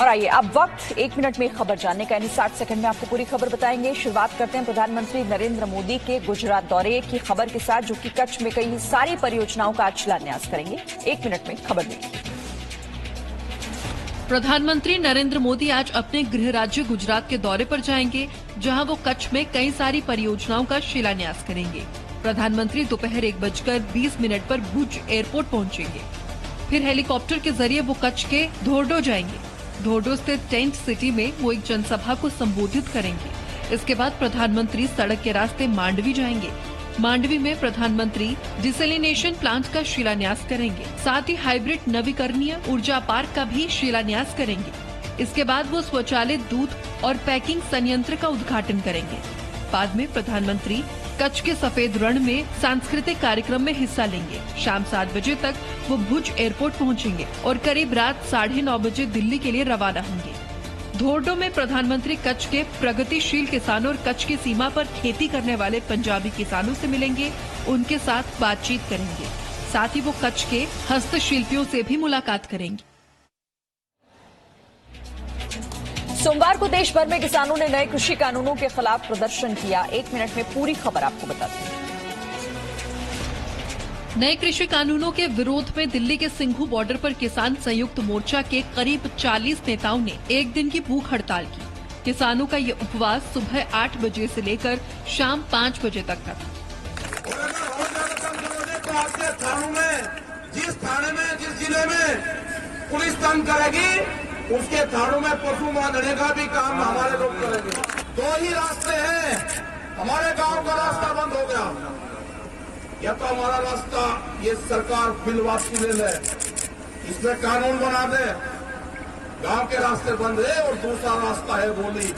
और आइए अब वक्त 1 मिनट में खबर जानने का, यानी 60 सेकंड में आपको पूरी खबर बताएंगे। शुरुआत करते हैं प्रधानमंत्री नरेंद्र मोदी के गुजरात दौरे की खबर के साथ, जो कि कच्छ में कई सारी परियोजनाओं का आज शिलान्यास करेंगे। 1 मिनट में खबर देखिए। प्रधानमंत्री नरेंद्र मोदी आज अपने गृह राज्य गुजरात के दौरे पर जाएंगे, जहां वो कच्छ में कई सारी परियोजनाओं का शिलान्यास करेंगे। प्रधानमंत्री दोपहर 1:20 पर भुज एयरपोर्ट पहुंचेंगे। फिर हेलीकॉप्टर के जरिए वो कच्छ के धोर्डो जाएंगे। धोर्डो स्थित टेंट सिटी में वो एक जनसभा को संबोधित करेंगे। इसके बाद प्रधानमंत्री सड़क के रास्ते मांडवी जाएंगे। मांडवी में प्रधानमंत्री डिसैलिनेशन प्लांट का शिलान्यास करेंगे। साथ ही हाइब्रिड नवीकरणीय ऊर्जा पार्क का भी शिलान्यास करेंगे। इसके बाद वो स्वचालित दूध और पैकिंग संयंत्र का उद्घाटन करेंगे। बाद में प्रधानमंत्री कच्छ के सफेद रण में सांस्कृतिक कार्यक्रम में हिस्सा लेंगे। शाम 7 बजे तक वो भुज एयरपोर्ट पहुंचेंगे और करीब रात 9:30 बजे दिल्ली के लिए रवाना होंगे। धोर्डो में प्रधानमंत्री कच्छ के प्रगतिशील किसानों और कच्छ की सीमा पर खेती करने वाले पंजाबी किसानों से मिलेंगे, उनके साथ बातचीत करेंगे। साथ ही वो कच्छ के हस्तशिल्पियों से भी मुलाकात करेंगे। सोमवार को देश भर में किसानों ने नए कृषि कानूनों के खिलाफ प्रदर्शन किया। 1 मिनट में पूरी खबर आपको बताते हैं। नए कृषि कानूनों के विरोध में दिल्ली के सिंघू बॉर्डर पर किसान संयुक्त मोर्चा के करीब 40 नेताओं ने एक दिन की भूख हड़ताल की। किसानों का ये उपवास सुबह 8 बजे से लेकर शाम 5 बजे तक था। जिस थाने में, जिस जिले में पुलिस तंग करेगी, उसके थानों में पशु बांधने का भी काम हमारे लोग करेंगे। 2 ही रास्ते हैं। हमारे गांव का रास्ता बंद हो गया, या तो हमारा रास्ता ये सरकार फिलवासी ले ले, इसमें कानून बना दे, गांव के रास्ते बंद है, और दूसरा रास्ता है गोली,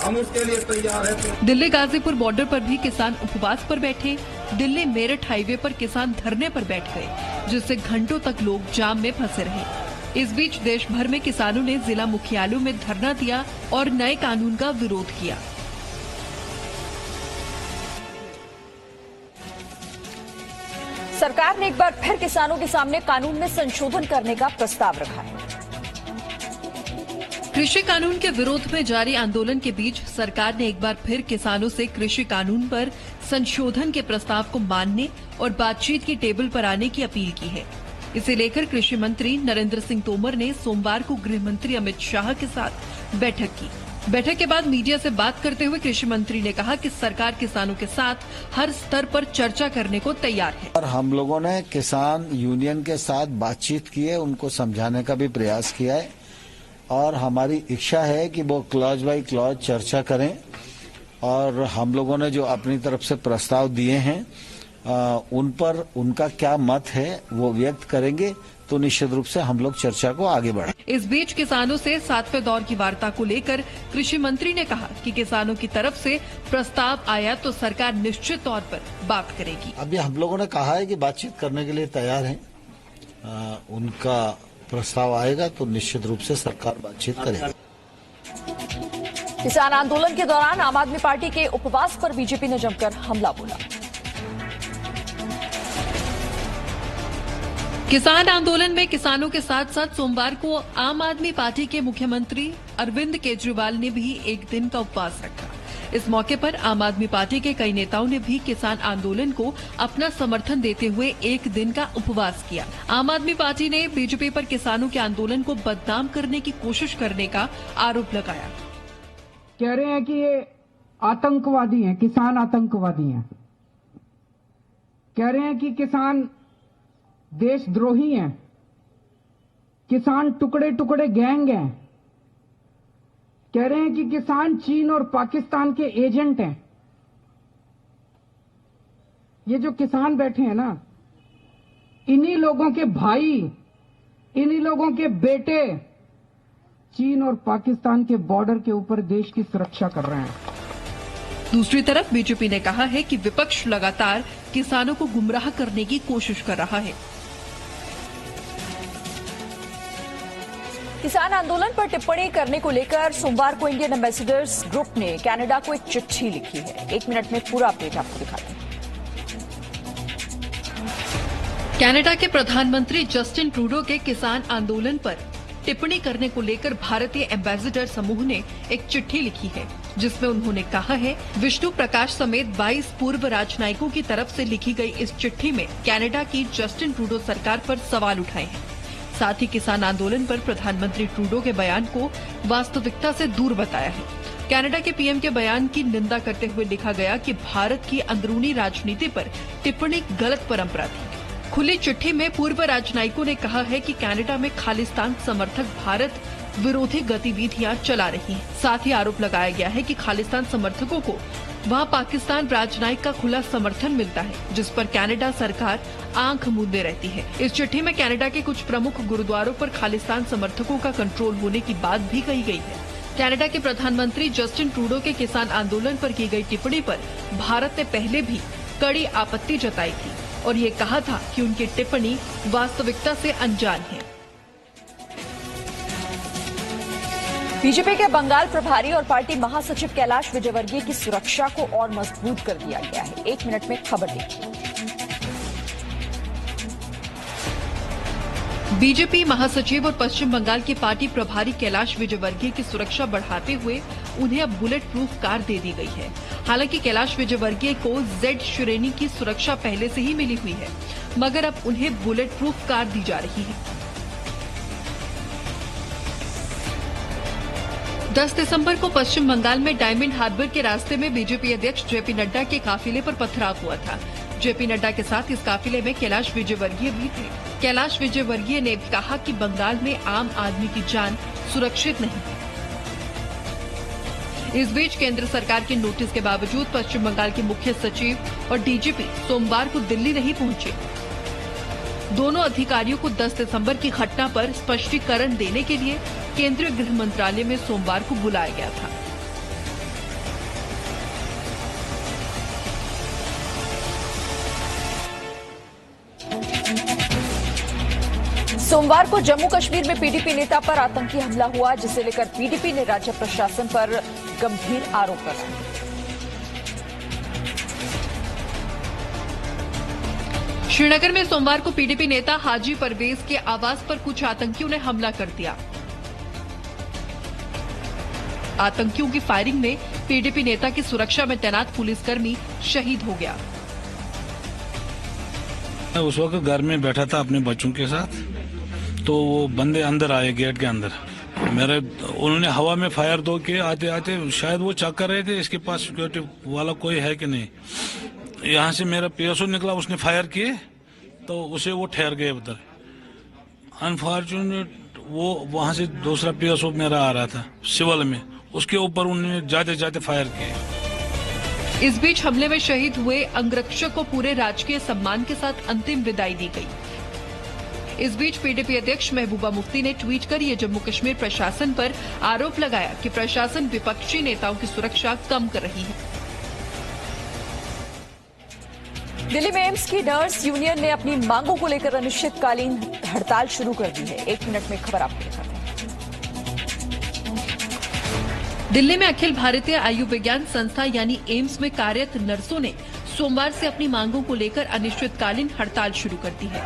हम उसके लिए तैयार हैं। दिल्ली गाजीपुर बॉर्डर पर भी किसान उपवास पर बैठे। दिल्ली मेरठ हाईवे पर किसान धरने पर बैठ गए, जिससे घंटों तक लोग जाम में फंसे रहे। इस बीच देश भर में किसानों ने जिला मुख्यालयों में धरना दिया और नए कानून का विरोध किया। सरकार ने एक बार फिर किसानों के सामने कानून में संशोधन करने का प्रस्ताव रखा है। कृषि कानून के विरोध में जारी आंदोलन के बीच सरकार ने एक बार फिर किसानों से कृषि कानून पर संशोधन के प्रस्ताव को मानने और बातचीत की टेबल पर आने की अपील की है। इसे लेकर कृषि मंत्री नरेंद्र सिंह तोमर ने सोमवार को गृह मंत्री अमित शाह के साथ बैठक की। बैठक के बाद मीडिया से बात करते हुए कृषि मंत्री ने कहा कि सरकार किसानों के साथ हर स्तर पर चर्चा करने को तैयार है। और हम लोगों ने किसान यूनियन के साथ बातचीत की है, उनको समझाने का भी प्रयास किया है, और हमारी इच्छा है कि वो क्लॉज बाय क्लॉज चर्चा करें, और हम लोगों ने जो अपनी तरफ से प्रस्ताव दिए हैं उन पर उनका क्या मत है वो व्यक्त करेंगे, तो निश्चित रूप से हम लोग चर्चा को आगे बढ़ाएं। इस बीच किसानों से 7वें दौर की वार्ता को लेकर कृषि मंत्री ने कहा कि किसानों की तरफ से प्रस्ताव आया तो सरकार निश्चित तौर पर बात करेगी। अभी हम लोगों ने कहा है कि बातचीत करने के लिए तैयार है। उनका प्रस्ताव आएगा तो निश्चित रूप से सरकार बातचीत करेगी। किसान आंदोलन के दौरान आम आदमी पार्टी के उपवास पर बीजेपी ने जमकर हमला बोला। किसान आंदोलन में किसानों के साथ साथ सोमवार को आम आदमी पार्टी के मुख्यमंत्री अरविंद केजरीवाल ने भी एक दिन का उपवास रखा। इस मौके पर आम आदमी पार्टी के कई नेताओं ने भी किसान आंदोलन को अपना समर्थन देते हुए एक दिन का उपवास किया। आम आदमी पार्टी ने बीजेपी पर किसानों के आंदोलन को बदनाम करने की कोशिश करने का आरोप लगाया। कह रहे हैं कि ये आतंकवादी हैं, किसान आतंकवादी हैं। कह रहे हैं कि किसान देशद्रोही हैं, किसान टुकड़े टुकड़े गैंग हैं। कह रहे हैं कि किसान चीन और पाकिस्तान के एजेंट हैं। ये जो किसान बैठे हैं ना, इन्हीं लोगों के भाई, इन्हीं लोगों के बेटे चीन और पाकिस्तान के बॉर्डर के ऊपर देश की सुरक्षा कर रहे हैं। दूसरी तरफ बीजेपी ने कहा है कि विपक्ष लगातार किसानों को गुमराह करने की कोशिश कर रहा है। किसान आंदोलन पर टिप्पणी करने को लेकर सोमवार को इंडियन एम्बेसडर्स ग्रुप ने कनाडा को एक चिट्ठी लिखी है। 1 मिनट में पूरा अपडेट आपको दिखाते हैं। कनाडा के प्रधानमंत्री जस्टिन ट्रूडो के किसान आंदोलन पर टिप्पणी करने को लेकर भारतीय एम्बेसडर समूह ने एक चिट्ठी लिखी है, जिसमें उन्होंने कहा है, विष्णु प्रकाश समेत 22 पूर्व राजनयिकों की तरफ से लिखी गई इस चिट्ठी में कनाडा की जस्टिन ट्रूडो सरकार पर सवाल उठाए हैं। साथ ही किसान आंदोलन पर प्रधानमंत्री ट्रूडो के बयान को वास्तविकता से दूर बताया है। कनाडा के पीएम के बयान की निंदा करते हुए लिखा गया कि भारत की अंदरूनी राजनीति पर टिप्पणी गलत परंपरा थी। खुली चिट्ठी में पूर्व राजनयिकों ने कहा है कि कनाडा में खालिस्तान समर्थक भारत विरोधी गतिविधियां चला रही हैं। साथ ही आरोप लगाया गया है कि खालिस्तान समर्थकों को वहां पाकिस्तान राजनयिक का खुला समर्थन मिलता है, जिस पर कनाडा सरकार आंख मूंदे रहती है। इस चिट्ठी में कनाडा के कुछ प्रमुख गुरुद्वारों पर खालिस्तान समर्थकों का कंट्रोल होने की बात भी कही गई है। कनाडा के प्रधानमंत्री जस्टिन ट्रूडो के किसान आंदोलन पर की गई टिप्पणी पर भारत ने पहले भी कड़ी आपत्ति जताई थी और ये कहा था कि उनकी टिप्पणी वास्तविकता से अनजान है। बीजेपी के बंगाल प्रभारी और पार्टी महासचिव कैलाश विजयवर्गीय की सुरक्षा को और मजबूत कर दिया गया है। 1 मिनट में खबर देखिए। बीजेपी महासचिव और पश्चिम बंगाल के पार्टी प्रभारी कैलाश विजयवर्गीय की सुरक्षा बढ़ाते हुए उन्हें अब बुलेट प्रूफ कार दे दी गई है। हालांकि कैलाश विजयवर्गीय को Z श्रेणी की सुरक्षा पहले से ही मिली हुई है, मगर अब उन्हें बुलेट प्रूफ कार दी जा रही है। 10 दिसंबर को पश्चिम बंगाल में डायमंड हार्बर के रास्ते में बीजेपी अध्यक्ष जेपी नड्डा के काफिले पर पथराव हुआ था। जेपी नड्डा के साथ इस काफिले में कैलाश विजयवर्गीय भी थे। कैलाश विजयवर्गीय ने कहा कि बंगाल में आम आदमी की जान सुरक्षित नहीं है। इस बीच केंद्र सरकार के नोटिस के बावजूद पश्चिम बंगाल के मुख्य सचिव और डीजीपी सोमवार को दिल्ली नहीं पहुंचे। दोनों अधिकारियों को 10 दिसंबर की घटना पर स्पष्टीकरण देने के लिए केंद्रीय गृह मंत्रालय में सोमवार को बुलाया गया था। सोमवार को जम्मू कश्मीर में पीडीपी नेता पर आतंकी हमला हुआ, जिसे लेकर पीडीपी ने राज्य प्रशासन पर गंभीर आरोप लगाए। श्रीनगर में सोमवार को पीडीपी नेता हाजी परवेज के आवास पर कुछ आतंकियों ने हमला कर दिया। आतंकियों की फायरिंग में पीडीपी नेता की सुरक्षा में तैनात पुलिसकर्मी शहीद हो गया। उस वक्त घर में बैठा था अपने बच्चों के साथ, तो वो बंदे अंदर आए गेट के अंदर। उन्होंने हवा में फायर दो के आते आते शायद वो चेक कर रहे थे इसके पास सिक्योरिटी वाला कोई है कि नहीं। यहाँ से मेरा पीएसओ निकला, उसने फायर किए तो उसे वो ठहर गए उधर। अनफॉर्चुनेट वो वहाँ से दूसरा पीएसओ मेरा आ रहा था सिविल में, उसके ऊपर उन्होंने जाते जाते फायर किए। इस बीच हमले में शहीद हुए अंगरक्षक को पूरे राजकीय सम्मान के साथ अंतिम विदाई दी गई। इस बीच पीडीपी अध्यक्ष महबूबा मुफ्ती ने ट्वीट कर ये जम्मू कश्मीर प्रशासन पर आरोप लगाया कि प्रशासन विपक्षी नेताओं की सुरक्षा कम कर रही है। दिल्ली में एम्स की नर्स यूनियन ने अपनी मांगों को लेकर अनिश्चितकालीन हड़ताल शुरू कर दी है। 1 मिनट में खबर आपको दिखाते हैं। दिल्ली में अखिल भारतीय आयुर्विज्ञान संस्था यानी एम्स में कार्यरत नर्सों ने सोमवार से अपनी मांगों को लेकर अनिश्चितकालीन हड़ताल शुरू कर दी है।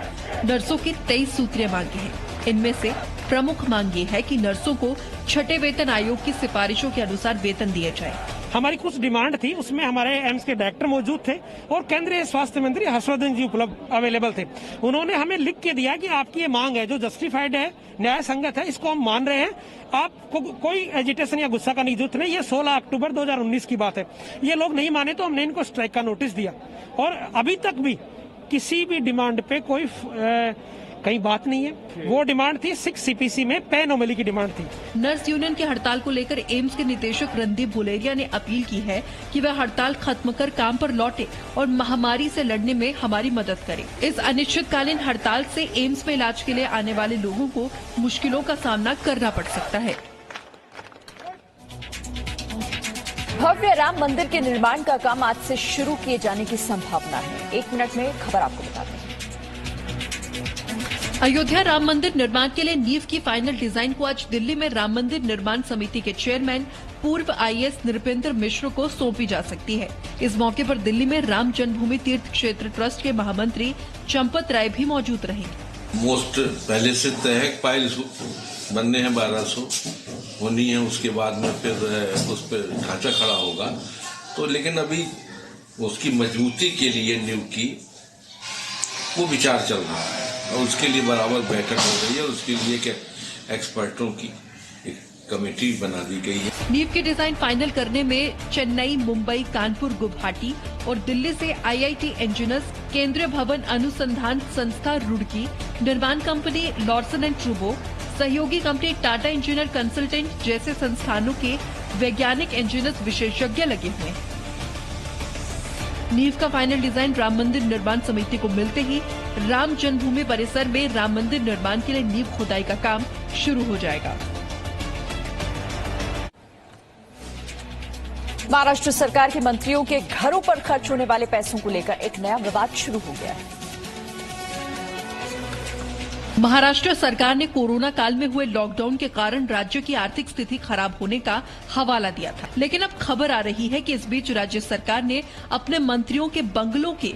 नर्सों की 23 सूत्रीय मांगे हैं। इनमें से प्रमुख मांग ये है कि नर्सों को छठे वेतन आयोग की सिफारिशों के अनुसार वेतन दिया जाए। हमारी कुछ डिमांड थी, उसमें हमारे एम्स के डायरेक्टर मौजूद थे और केंद्रीय स्वास्थ्य मंत्री हर्षवर्धन जी उपलब्ध अवेलेबल थे। उन्होंने हमें लिख के दिया कि आपकी ये मांग है जो जस्टिफाइड है, न्याय संगत है, इसको हम मान रहे हैं, आपको कोई एजिटेशन या गुस्सा का जरूरत नहीं। ये 16 अक्टूबर 2019 की बात है। ये लोग नहीं माने तो हमने इनको स्ट्राइक का नोटिस दिया और अभी तक भी किसी भी डिमांड पे कोई कहीं बात नहीं है। वो डिमांड थी 6 CPC में पे नॉर्मली की डिमांड थी। नर्स यूनियन की हड़ताल को लेकर एम्स के निदेशक रणदीप गुलेरिया ने अपील की है कि वह हड़ताल खत्म कर काम पर लौटे और महामारी से लड़ने में हमारी मदद करे। इस अनिश्चितकालीन हड़ताल से एम्स में इलाज के लिए आने वाले लोगों को मुश्किलों का सामना करना पड़ सकता है। भव्य राम मंदिर के निर्माण का काम आज से शुरू किए जाने की संभावना है। 1 मिनट में खबर आपको बताते हैं। अयोध्या राम मंदिर निर्माण के लिए नींव की फाइनल डिजाइन को आज दिल्ली में राम मंदिर निर्माण समिति के चेयरमैन पूर्व IAS नृपेंद्र मिश्र को सौंपी जा सकती है। इस मौके पर दिल्ली में राम जन्मभूमि तीर्थ क्षेत्र ट्रस्ट के महामंत्री चंपत राय भी मौजूद रहे। मोस्ट पहले से तय है, फाइल बनने हैं 1200 होनी है, उसके बाद में फिर उस पर ढांचा खड़ा होगा। तो लेकिन अभी उसकी मजबूती के लिए नींव की वो विचार चल रहा है और उसके लिए बराबर बैठक हो रही है। उसके लिए के एक्सपर्टों की एक कमेटी बना दी गई है। नींव के डिजाइन फाइनल करने में चेन्नई, मुंबई, कानपुर, गुवाहाटी और दिल्ली से IIT इंजीनियर्स, केंद्रीय भवन अनुसंधान संस्था रुड़की, निर्माण कंपनी लॉर्सन एंड ट्रूबो, सहयोगी कंपनी टाटा इंजीनियर कंसल्टेंट जैसे संस्थानों के वैज्ञानिक इंजीनियर्स विशेषज्ञ लगे हुए हैं। नींव का फाइनल डिजाइन राम मंदिर निर्माण समिति को मिलते ही राम जन्मभूमि परिसर में राम मंदिर निर्माण के लिए नींव खुदाई का काम शुरू हो जाएगा। महाराष्ट्र सरकार के मंत्रियों के घरों पर खर्च होने वाले पैसों को लेकर एक नया विवाद शुरू हो गया है। महाराष्ट्र सरकार ने कोरोना काल में हुए लॉकडाउन के कारण राज्य की आर्थिक स्थिति खराब होने का हवाला दिया था, लेकिन अब खबर आ रही है कि इस बीच राज्य सरकार ने अपने मंत्रियों के बंगलों के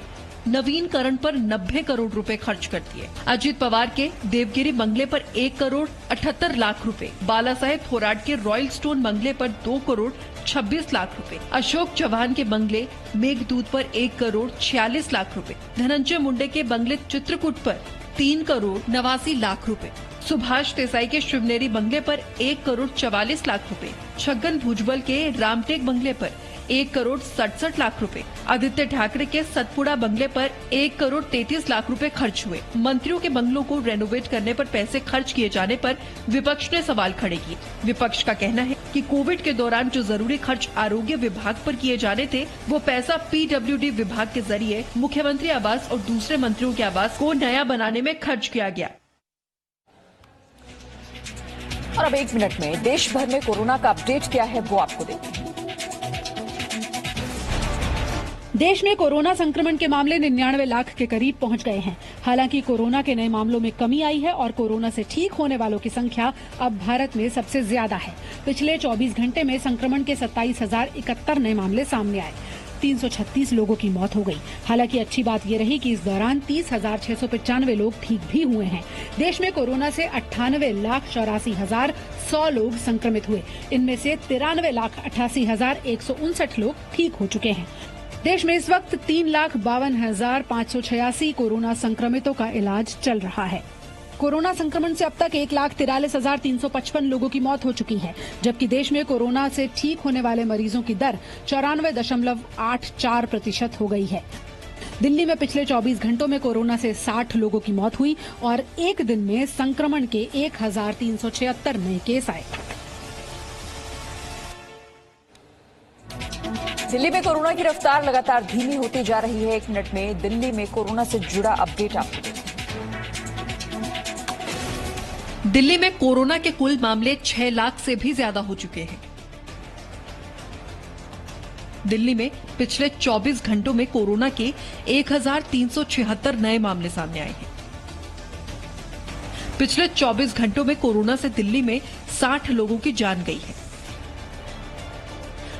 नवीनकरण पर 90 करोड़ रुपए खर्च कर दिए। अजीत पवार के देवगिरी बंगले पर 1 करोड़ 78 लाख रुपए, बाला साहेब थोराट के रॉयल स्टोन बंगले पर 2 करोड़ 26 लाख रुपए, अशोक चौहान के बंगले मेघदूत पर 1 करोड़ 46 लाख रुपए, धनंजय मुंडे के बंगले चित्रकूट पर 3 करोड़ 89 लाख रुपए, सुभाष देसाई के शिवनेरी बंगले पर 1 करोड़ 44 लाख रुपए, छगन भुजबल के रामटेक बंगले पर 1 करोड़ 67 लाख रुपए, आदित्य ठाकरे के सतपुड़ा बंगले पर 1 करोड़ 33 लाख रुपए खर्च हुए। मंत्रियों के बंगलों को रेनोवेट करने पर पैसे खर्च किए जाने पर विपक्ष ने सवाल खड़े किए। विपक्ष का कहना है कि कोविड के दौरान जो जरूरी खर्च आरोग्य विभाग पर किए जाने थे, वो पैसा PWD विभाग के जरिए मुख्यमंत्री आवास और दूसरे मंत्रियों के आवास को नया बनाने में खर्च किया गया। और अब 1 मिनट में देश भर में कोरोना का अपडेट क्या है वो आपको देते हैं। देश में कोरोना संक्रमण के मामले 99 लाख के करीब पहुंच गए हैं। हालांकि कोरोना के नए मामलों में कमी आई है और कोरोना से ठीक होने वालों की संख्या अब भारत में सबसे ज्यादा है। पिछले 24 घंटे में संक्रमण के 27,071 नए मामले सामने आए। 336 लोगों की मौत हो गई। हालांकि अच्छी बात ये रही कि इस दौरान 30,695 लोग ठीक भी हुए हैं। देश में कोरोना से 98,84,100 लोग संक्रमित हुए। इनमें से 93,88,159 लोग ठीक हो चुके हैं। देश में इस वक्त 3,52,586 कोरोना संक्रमितों का इलाज चल रहा है। कोरोना संक्रमण से अब तक 1,43,355 लोगों की मौत हो चुकी है, जबकि देश में कोरोना से ठीक होने वाले मरीजों की दर 94.84% हो गई है। दिल्ली में पिछले 24 घंटों में कोरोना से 60 लोगों की मौत हुई और एक दिन में संक्रमण के 1,376 नए केस आए। दिल्ली में कोरोना की रफ्तार लगातार धीमी होती जा रही है। 1 मिनट में दिल्ली में कोरोना से जुड़ा अपडेट आपको देते हैं। दिल्ली में कोरोना के कुल मामले 6 लाख से भी ज्यादा हो चुके हैं। दिल्ली में पिछले 24 घंटों में कोरोना के 1,376 नए मामले सामने आए हैं। पिछले 24 घंटों में कोरोना से दिल्ली में 60 लोगों की जान गई है।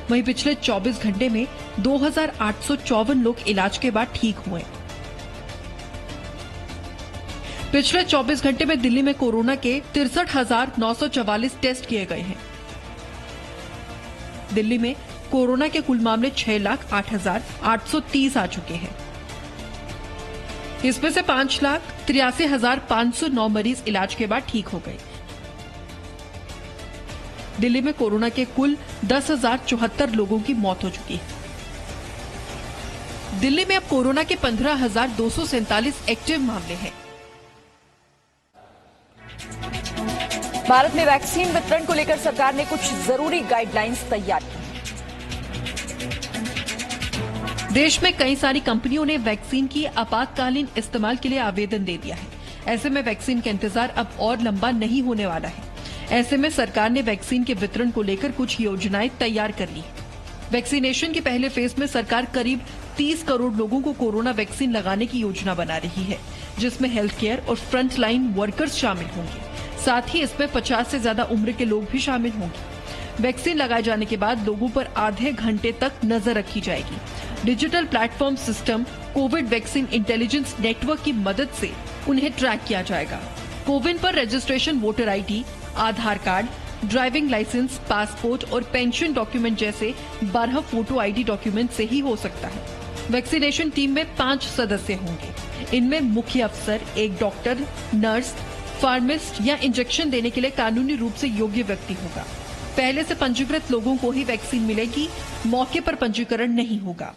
वहीं पिछले 24 घंटे में 2,854 लोग इलाज के बाद ठीक हुए। पिछले 24 घंटे में दिल्ली में कोरोना के 63,944 टेस्ट किए गए हैं। दिल्ली में कोरोना के कुल मामले 6,08,830 आ चुके हैं। इसमें से 5,83,509 मरीज इलाज के बाद ठीक हो गए। दिल्ली में कोरोना के कुल 10,074 लोगों की मौत हो चुकी है। दिल्ली में अब कोरोना के 15,247 एक्टिव मामले हैं। भारत में वैक्सीन वितरण को लेकर सरकार ने कुछ जरूरी गाइडलाइंस तैयार की। देश में कई सारी कंपनियों ने वैक्सीन की आपातकालीन इस्तेमाल के लिए आवेदन दे दिया है। ऐसे में वैक्सीन का इंतजार अब और लंबा नहीं होने वाला है। ऐसे में सरकार ने वैक्सीन के वितरण को लेकर कुछ योजनाएं तैयार कर ली। वैक्सीनेशन के पहले फेज में सरकार करीब 30 करोड़ लोगों को कोरोना वैक्सीन लगाने की योजना बना रही है, जिसमें हेल्थ केयर और फ्रंट लाइन वर्कर्स शामिल होंगे। साथ ही इसमें 50 से ज्यादा उम्र के लोग भी शामिल होंगे। वैक्सीन लगाए जाने के बाद लोगों पर आधे घंटे तक नजर रखी जाएगी। Digital platform system Covid vaccine intelligence network की मदद से उन्हें ट्रैक किया जाएगा। कोविन पर रजिस्ट्रेशन वोटर ID, आधार कार्ड, ड्राइविंग लाइसेंस, पासपोर्ट और पेंशन डॉक्यूमेंट जैसे 12 फोटो आईडी डॉक्यूमेंट से ही हो सकता है। वैक्सीनेशन टीम में 5 सदस्य होंगे। इनमें मुख्य अफसर, एक डॉक्टर, नर्स, फार्मासिस्ट या इंजेक्शन देने के लिए कानूनी रूप से योग्य व्यक्ति होगा। पहले से पंजीकृत लोगों को ही वैक्सीन मिलेगी, मौके पर पंजीकरण नहीं होगा।